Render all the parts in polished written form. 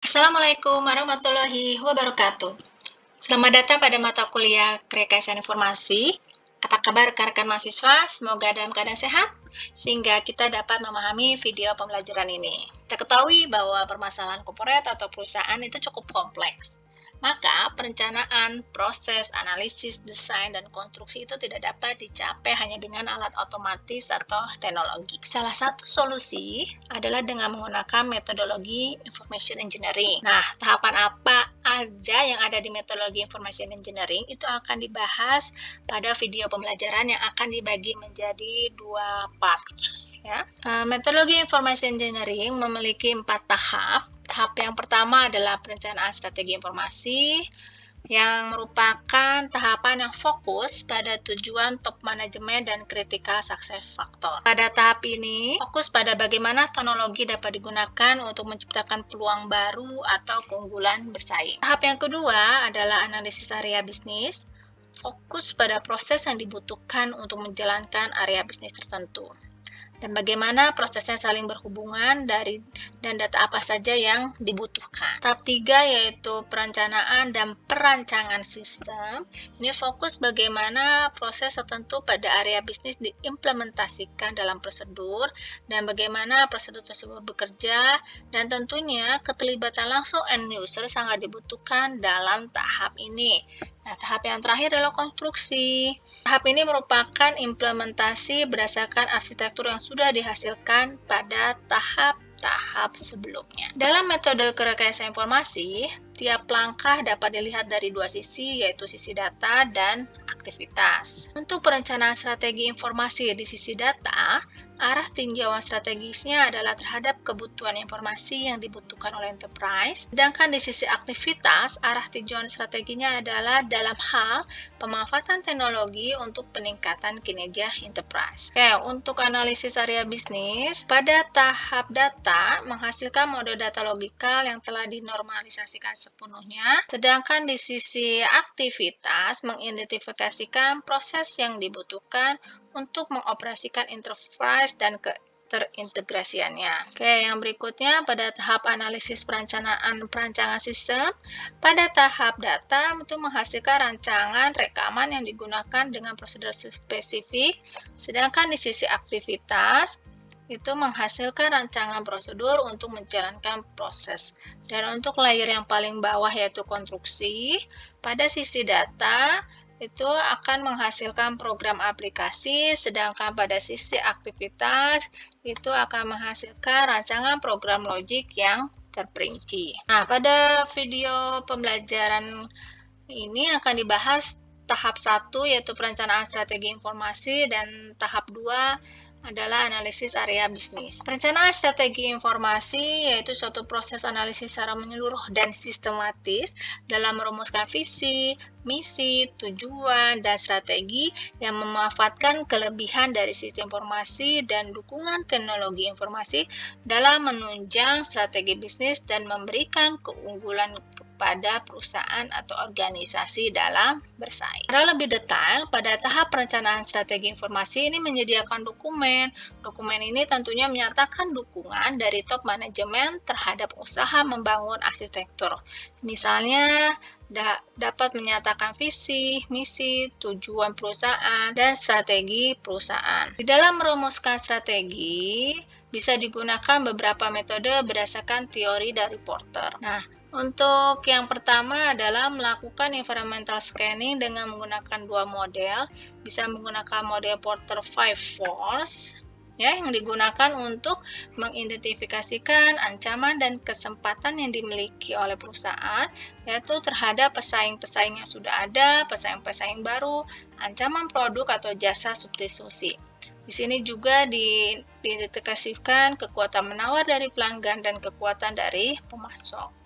Assalamualaikum warahmatullahi wabarakatuh. Selamat datang pada mata kuliah Rekayasa Informasi. Apa kabar rekan-rekan mahasiswa? Semoga dalam keadaan sehat, sehingga kita dapat memahami video pembelajaran ini. Kita ketahui bahwa permasalahan korporat atau perusahaan itu cukup kompleks. Maka, perencanaan, proses, analisis, desain, dan konstruksi itu tidak dapat dicapai hanya dengan alat otomatis atau teknologi. Salah satu solusi adalah dengan menggunakan metodologi information engineering. Nah, tahapan apa aja yang ada di metodologi information engineering itu akan dibahas pada video pembelajaran yang akan dibagi menjadi dua part. Ya. Metodologi information engineering memiliki 4 tahap. Tahap yang pertama adalah perencanaan strategi informasi, yang merupakan tahapan yang fokus pada tujuan top manajemen dan critical success factor. Pada tahap ini, fokus pada bagaimana teknologi dapat digunakan untuk menciptakan peluang baru atau keunggulan bersaing. Tahap yang kedua adalah analisis area bisnis, fokus pada proses yang dibutuhkan untuk menjalankan area bisnis tertentu. Dan bagaimana prosesnya saling berhubungan dan data apa saja yang dibutuhkan. Tahap 3 yaitu perencanaan dan perancangan sistem. Ini fokus bagaimana proses tertentu pada area bisnis diimplementasikan dalam prosedur dan bagaimana prosedur tersebut bekerja, dan tentunya keterlibatan langsung end user sangat dibutuhkan dalam tahap ini. Nah, tahap yang terakhir adalah konstruksi. Tahap ini merupakan implementasi berdasarkan arsitektur yang sudah dihasilkan pada tahap sebelumnya. Dalam metode rekayasa informasi, tiap langkah dapat dilihat dari dua sisi, yaitu sisi data dan aktivitas. Untuk perencanaan strategi informasi di sisi data, arah tinjauan strategisnya adalah terhadap kebutuhan informasi yang dibutuhkan oleh enterprise, sedangkan di sisi aktivitas, arah tinjauan strateginya adalah dalam hal pemanfaatan teknologi untuk peningkatan kinerja enterprise. Untuk analisis area bisnis, pada tahap data menghasilkan model data logikal yang telah dinormalisasikan sepenuhnya, sedangkan di sisi aktivitas mengidentifikasikan proses yang dibutuhkan untuk mengoperasikan enterprise dan terintegrasiannya. Yang berikutnya pada tahap analisis perancangan sistem, pada tahap data itu menghasilkan rancangan rekaman yang digunakan dengan prosedur spesifik, sedangkan di sisi aktivitas itu menghasilkan rancangan prosedur untuk menjalankan proses. Dan untuk layer yang paling bawah yaitu konstruksi, pada sisi data itu akan menghasilkan program aplikasi, sedangkan pada sisi aktivitas itu akan menghasilkan rancangan program logik yang terperinci. Nah, pada video pembelajaran ini akan dibahas tahap 1 yaitu perencanaan strategi informasi dan tahap 2 adalah analisis area bisnis. Perencanaan strategi informasi yaitu suatu proses analisis secara menyeluruh dan sistematis dalam merumuskan visi, misi, tujuan, dan strategi yang memanfaatkan kelebihan dari sistem informasi dan dukungan teknologi informasi dalam menunjang strategi bisnis dan memberikan keunggulan pada perusahaan atau organisasi dalam bersaing. Secara lebih detail, pada tahap perencanaan strategi informasi ini menyediakan dokumen. Dokumen ini tentunya menyatakan dukungan dari top manajemen terhadap usaha membangun arsitektur. Misalnya, dapat menyatakan visi, misi, tujuan perusahaan, dan strategi perusahaan. Di dalam merumuskan strategi, bisa digunakan beberapa metode berdasarkan teori dari Porter. Nah, untuk yang pertama adalah melakukan environmental scanning dengan menggunakan dua model. Bisa menggunakan model Porter 5 Force yang digunakan untuk mengidentifikasikan ancaman dan kesempatan yang dimiliki oleh perusahaan, yaitu terhadap pesaing-pesaing yang sudah ada, pesaing-pesaing baru, ancaman produk atau jasa substitusi. Di sini juga diidentifikasikan kekuatan menawar dari pelanggan dan kekuatan dari pemasok.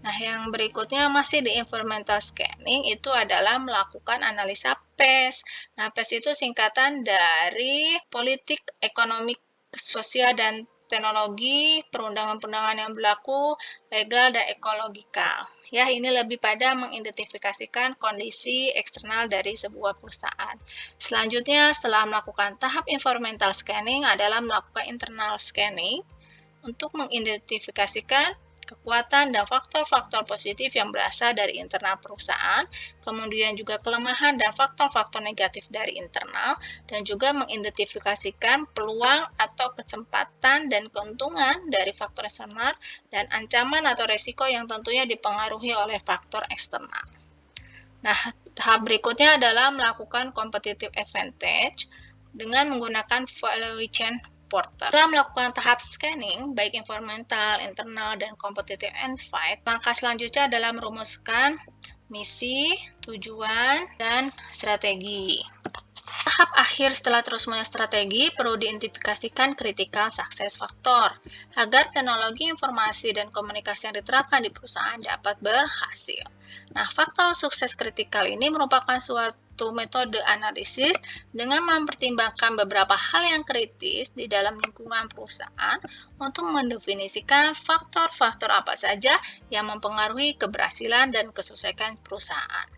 Nah, yang berikutnya masih di environmental scanning itu adalah melakukan analisa PES. Nah, PES itu singkatan dari politik, ekonomi, sosial, dan teknologi, perundangan-perundangan yang berlaku, legal, dan ekologikal. Ini lebih pada mengidentifikasikan kondisi eksternal dari sebuah perusahaan. Selanjutnya, setelah melakukan tahap environmental scanning adalah melakukan internal scanning untuk mengidentifikasikan kekuatan dan faktor-faktor positif yang berasal dari internal perusahaan, kemudian juga kelemahan dan faktor-faktor negatif dari internal, dan juga mengidentifikasikan peluang atau kesempatan dan keuntungan dari faktor eksternal dan ancaman atau resiko yang tentunya dipengaruhi oleh faktor eksternal. Nah, tahap berikutnya adalah melakukan competitive advantage dengan menggunakan value chain porter. Setelah melakukan tahap scanning, baik environmental, internal, dan competitive advantage, langkah selanjutnya adalah merumuskan misi, tujuan, dan strategi. Tahap akhir setelah terus menyusun strategi, perlu diidentifikasikan critical success factor agar teknologi informasi dan komunikasi yang diterapkan di perusahaan dapat berhasil. Nah, faktor sukses kritikal ini merupakan suatu metode analisis dengan mempertimbangkan beberapa hal yang kritis di dalam lingkungan perusahaan untuk mendefinisikan faktor-faktor apa saja yang mempengaruhi keberhasilan dan kesuksesan perusahaan.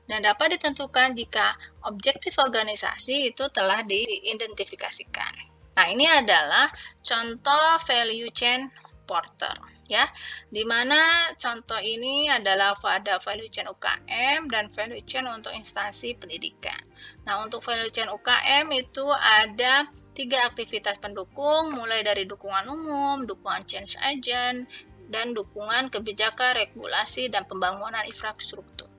Dan dapat ditentukan jika objektif organisasi itu telah diidentifikasikan. Nah, ini adalah contoh value chain porter ya, di mana contoh ini adalah ada value chain UKM dan value chain untuk instansi pendidikan. Nah, untuk value chain UKM itu ada 3 aktivitas pendukung, mulai dari dukungan umum, dukungan change agent, dan dukungan kebijakan, regulasi, dan pembangunan infrastruktur.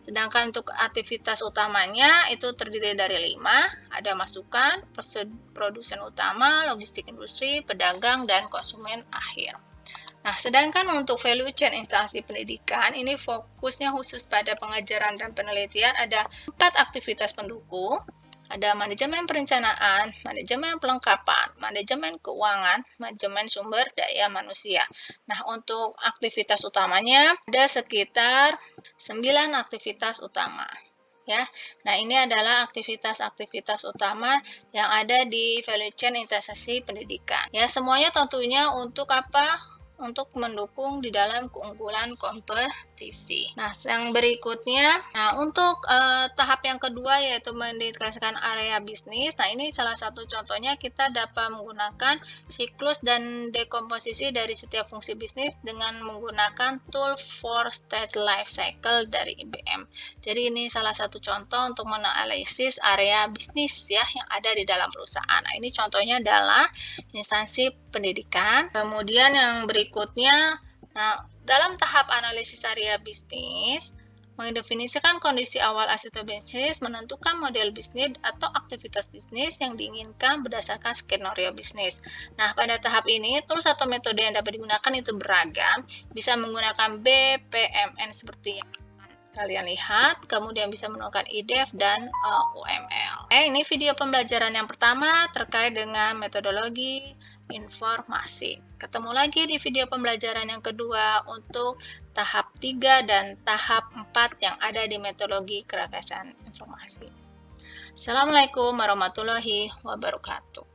Sedangkan untuk aktivitas utamanya itu terdiri dari 5, ada masukan, produsen utama, logistik industri, pedagang, dan konsumen akhir. Nah, sedangkan untuk value chain instansi pendidikan, ini fokusnya khusus pada pengajaran dan penelitian, ada 4 aktivitas pendukung, ada manajemen perencanaan, manajemen pelengkapan, manajemen keuangan, manajemen sumber daya manusia. Nah, untuk aktivitas utamanya ada sekitar 9 aktivitas utama. Ya, nah ini adalah aktivitas-aktivitas utama yang ada di value chain instansi pendidikan. Ya, semuanya tentunya untuk apa? Untuk mendukung di dalam keunggulan kompetisi. Nah, yang berikutnya, untuk tahap yang kedua yaitu mendedikasikan area bisnis. Nah, ini salah satu contohnya kita dapat menggunakan siklus dan dekomposisi dari setiap fungsi bisnis dengan menggunakan tool for state life cycle dari IBM. Jadi ini salah satu contoh untuk menganalisis area bisnis ya yang ada di dalam perusahaan. Nah, ini contohnya adalah instansi pendidikan. Kemudian yang berikutnya, dalam tahap analisis area bisnis, mendefinisikan kondisi awal arsitektur bisnis, menentukan model bisnis atau aktivitas bisnis yang diinginkan berdasarkan skenario bisnis. Nah, pada tahap ini, tools atau metode yang dapat digunakan itu beragam, bisa menggunakan BPMN seperti yang kalian lihat, kemudian bisa menggunakan IDEF dan UML. Ini video pembelajaran yang pertama terkait dengan metodologi informasi. Ketemu lagi di video pembelajaran yang kedua untuk tahap 3 dan tahap 4 yang ada di metodologi kecerdasan informasi. Assalamualaikum warahmatullahi wabarakatuh.